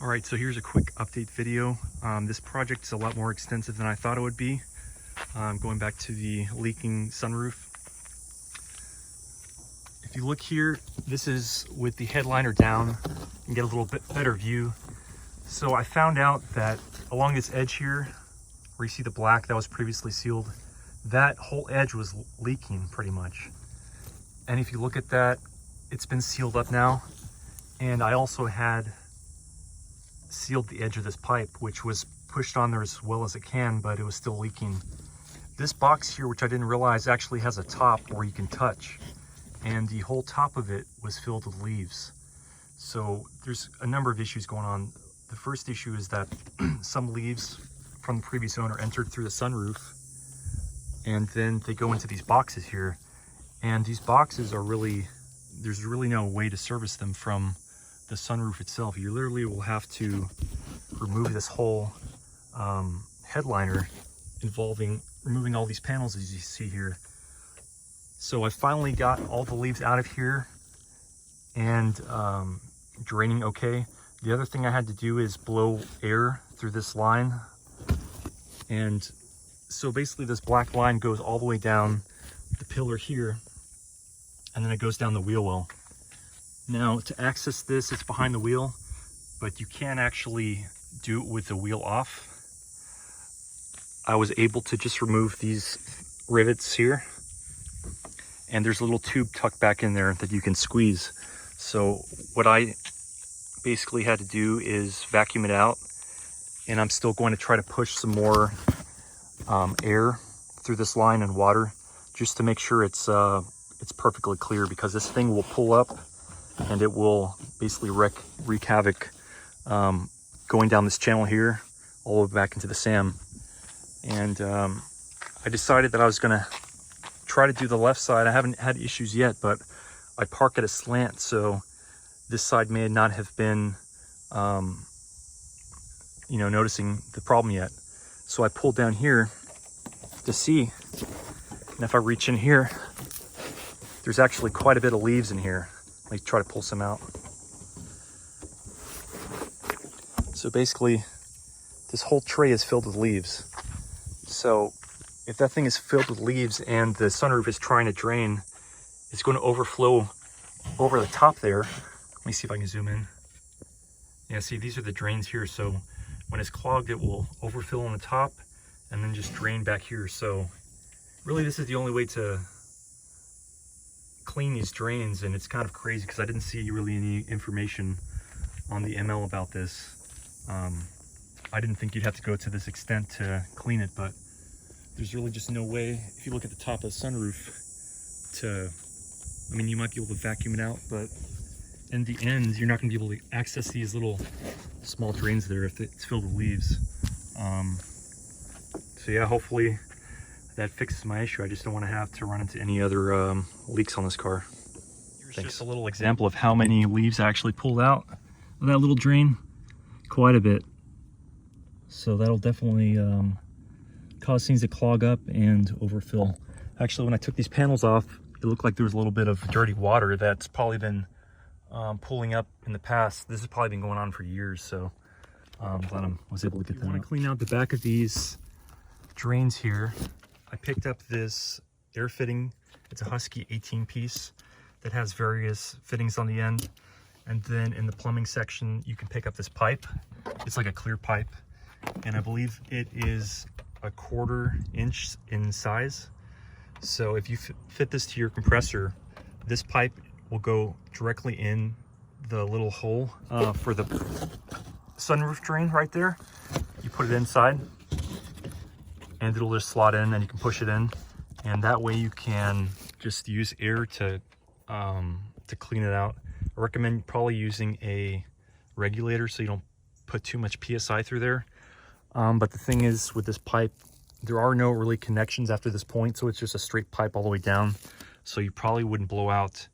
All right, so here's a quick update video. This project is a lot more extensive than I thought it would be. Going back to the leaking sunroof. If you look here, this is with the headliner down and get a little bit better view. So I found out that along this edge here, where you see the black that was previously sealed, that whole edge was leaking pretty much. And if you look at that, it's been sealed up now. And I also had sealed the edge of this pipe, which was pushed on there as well as it can, but it was still leaking. This box here, which I didn't realize, actually has a top where you can touch, and the whole top of it was filled with leaves. So there's a number of issues going on. The first issue is that some leaves from the previous owner entered through the sunroof, and then they go into these boxes here, and these boxes are really, there's really no way to service them from the sunroof itself. You literally will have to remove this whole headliner, involving removing all these panels as you see here. So I finally got all the leaves out of here and draining okay. The other thing I had to do is blow air through this line, and so basically this black line goes all the way down the pillar here, and then it goes down the wheel well. Now, to access this, it's behind the wheel, but you can actually do it with the wheel off. I was able to just remove these rivets here, and there's a little tube tucked back in there that you can squeeze. So what I basically had to do is vacuum it out, and I'm still going to try to push some more air through this line and water just to make sure it's perfectly clear, because this thing will pull up and it will basically wreak havoc going down this channel here all the way back into the SAM. And I decided that I was gonna try to do the left side. I haven't had issues yet, but I park at a slant, so this side may not have been noticing the problem yet. So I pulled down here to see, and if I reach in here, there's actually quite a bit of leaves in here. Let me try to pull some out. So basically, this whole tray is filled with leaves. So if that thing is filled with leaves and the sunroof is trying to drain, it's going to overflow over the top there. Let me see if I can zoom in. Yeah, see, these are the drains here. So when it's clogged, it will overfill on the top and then just drain back here. So really, this is the only way to clean these drains, and it's kind of crazy because I didn't see really any information on the ML about this. I didn't think you'd have to go to this extent to clean it, but there's really just no way. If you look at the top of the sunroof, I mean, you might be able to vacuum it out, but in the end, you're not going to be able to access these little small drains there if it's filled with leaves. So yeah, hopefully that fixes my issue. I just don't want to have to run into any other leaks on this car. Here's just a little example of how many leaves I actually pulled out of that little drain. Quite a bit. So that'll definitely cause things to clog up and overfill. Actually, when I took these panels off, it looked like there was a little bit of dirty water that's probably been pulling up in the past. This has probably been going on for years, so I'm glad I was able to get that. I want to clean out the back of these drains here. I picked up this air fitting. It's a Husky 18 piece that has various fittings on the end. And then in the plumbing section, you can pick up this pipe. It's like a clear pipe. And I believe it is 1/4 inch in size. So if you fit this to your compressor, this pipe will go directly in the little hole for the sunroof drain right there. You put it inside, and it'll just slot in, and you can push it in, and that way you can just use air to clean it out. I recommend probably using a regulator so you don't put too much PSI through there. But the thing is, with this pipe, there are no really connections after this point, so it's just a straight pipe all the way down. So you probably wouldn't blow out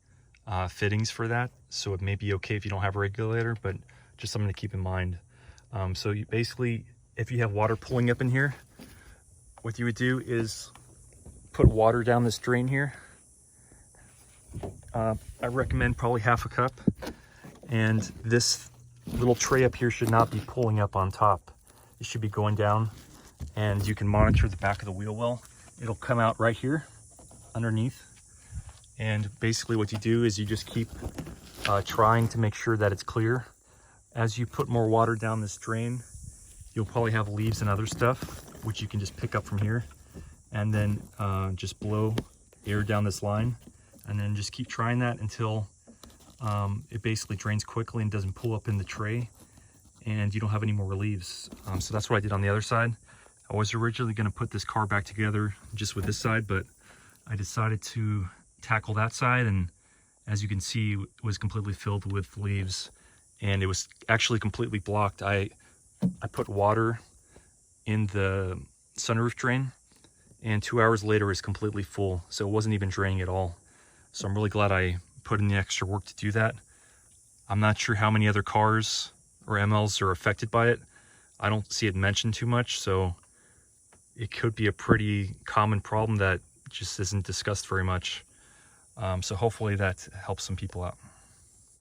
fittings for that. So it may be okay if you don't have a regulator, but just something to keep in mind. So you basically, if you have water pulling up in here, what you would do is put water down this drain here. I recommend probably 1/2 cup, and this little tray up here should not be pulling up on top. It should be going down, and you can monitor the back of the wheel well. It'll come out right here underneath. And basically what you do is you just keep trying to make sure that it's clear. As you put more water down this drain, you'll probably have leaves and other stuff, which you can just pick up from here, and then just blow air down this line, and then just keep trying that until it basically drains quickly and doesn't pull up in the tray, and you don't have any more leaves. So that's what I did on the other side. I was originally going to put this car back together just with this side, but I decided to tackle that side, and as you can see, it was completely filled with leaves, and it was actually completely blocked. I put water in the sunroof drain, and 2 hours later it's completely full, so it wasn't even draining at all. So I'm really glad I put in the extra work to do that. I'm not sure how many other cars or MLs are affected by it. I don't see it mentioned too much, so it could be a pretty common problem that just isn't discussed very much. So hopefully that helps some people out.